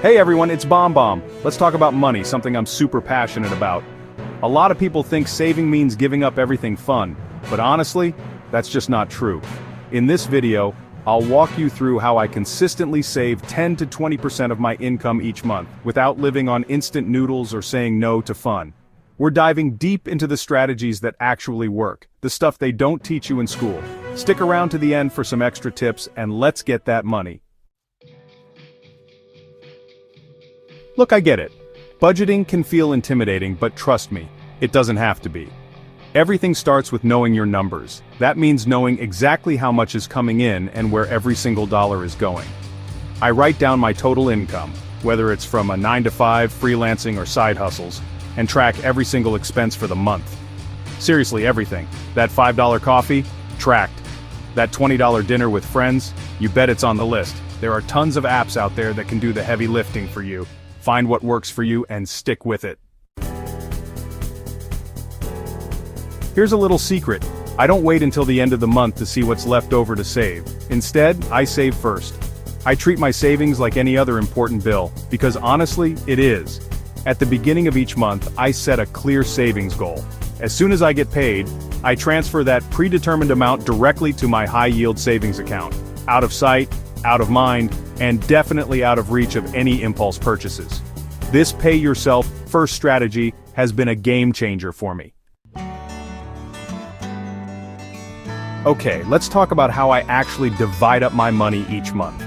Hey everyone, it's Bomb Bomb. Let's talk about money, something I'm super passionate about. A lot of people think saving means giving up everything fun, but honestly, that's just not true. In this video, I'll walk you through how I consistently save 10 to 20% of my income each month, without living on instant noodles or saying no to fun. We're diving deep into the strategies that actually work, the stuff they don't teach you in school. Stick around to the end for some extra tips, and let's get that money. Look, I get it. Budgeting can feel intimidating, but trust me, it doesn't have to be. Everything starts with knowing your numbers. That means knowing exactly how much is coming in and where every single dollar is going. I write down my total income, whether it's from a 9-to-5, freelancing or side hustles, and track every single expense for the month. Seriously, everything. That $5 coffee? Tracked. That $20 dinner with friends? You bet it's on the list. There are tons of apps out there that can do the heavy lifting for you. Find what works for you and stick with it. Here's a little secret. I don't wait until the end of the month to see what's left over to save. Instead, I save first. I treat my savings like any other important bill, because honestly, it is. At the beginning of each month, I set a clear savings goal. As soon as I get paid, I transfer that predetermined amount directly to my high-yield savings account. Out of sight, out of mind, and definitely out of reach of any impulse purchases. This pay-yourself-first strategy has been a game-changer for me. Okay, let's talk about how I actually divide up my money each month.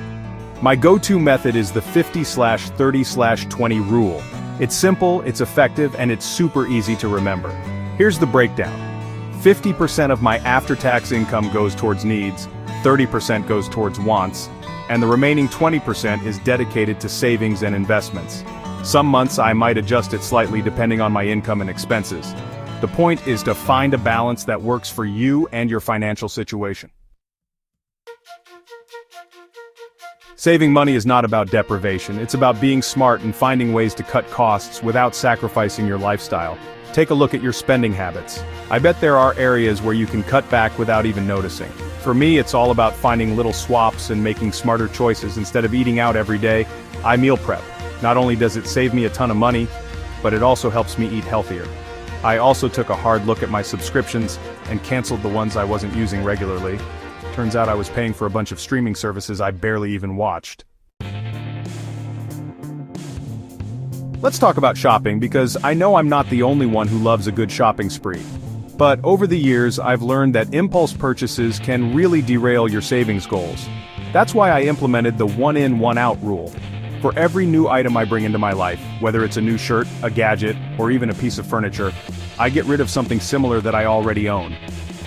My go-to method is the 50/30/20 rule. It's simple, it's effective, and it's super easy to remember. Here's the breakdown. 50% of my after-tax income goes towards needs, 30% goes towards wants, and the remaining 20% is dedicated to savings and investments. Some months I might adjust it slightly depending on my income and expenses. The point is to find a balance that works for you and your financial situation. Saving money is not about deprivation, it's about being smart and finding ways to cut costs without sacrificing your lifestyle. Take a look at your spending habits. I bet there are areas where you can cut back without even noticing. For me, it's all about finding little swaps and making smarter choices. Instead of eating out every day, I meal prep. Not only does it save me a ton of money, but it also helps me eat healthier. I also took a hard look at my subscriptions and canceled the ones I wasn't using regularly. Turns out I was paying for a bunch of streaming services I barely even watched. Let's talk about shopping, because I know I'm not the only one who loves a good shopping spree. But over the years, I've learned that impulse purchases can really derail your savings goals. That's why I implemented the one-in, one-out rule. For every new item I bring into my life, whether it's a new shirt, a gadget, or even a piece of furniture, I get rid of something similar that I already own.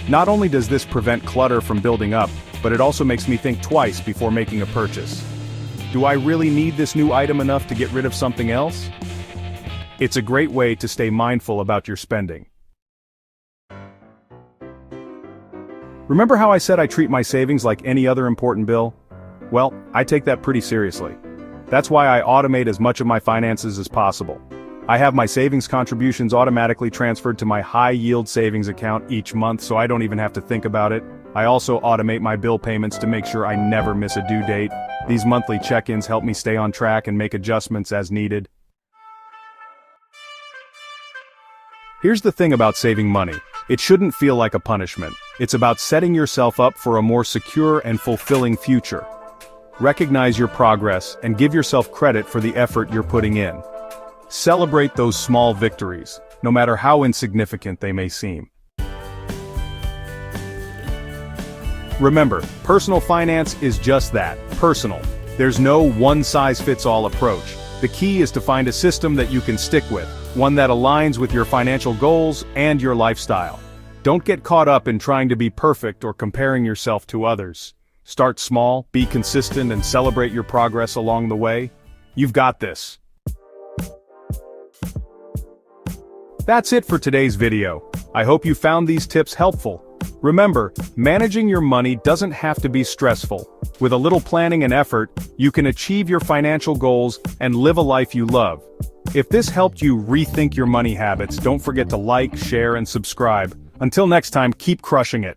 Not only does this prevent clutter from building up, but it also makes me think twice before making a purchase. Do I really need this new item enough to get rid of something else? It's a great way to stay mindful about your spending. Remember how I said I treat my savings like any other important bill? Well, I take that pretty seriously. That's why I automate as much of my finances as possible. I have my savings contributions automatically transferred to my high-yield savings account each month, so I don't even have to think about it. I also automate my bill payments to make sure I never miss a due date. These monthly check-ins help me stay on track and make adjustments as needed. Here's the thing about saving money. It shouldn't feel like a punishment. It's about setting yourself up for a more secure and fulfilling future. Recognize your progress and give yourself credit for the effort you're putting in. Celebrate those small victories, no matter how insignificant they may seem. Remember, personal finance is just that, personal. There's no one-size-fits-all approach. The key is to find a system that you can stick with, one that aligns with your financial goals and your lifestyle. Don't get caught up in trying to be perfect or comparing yourself to others. Start small, be consistent, and celebrate your progress along the way. You've got this. That's it for today's video. I hope you found these tips helpful. Remember, managing your money doesn't have to be stressful. With a little planning and effort, you can achieve your financial goals and live a life you love. If this helped you rethink your money habits, don't forget to like, share, and subscribe. Until next time, keep crushing it.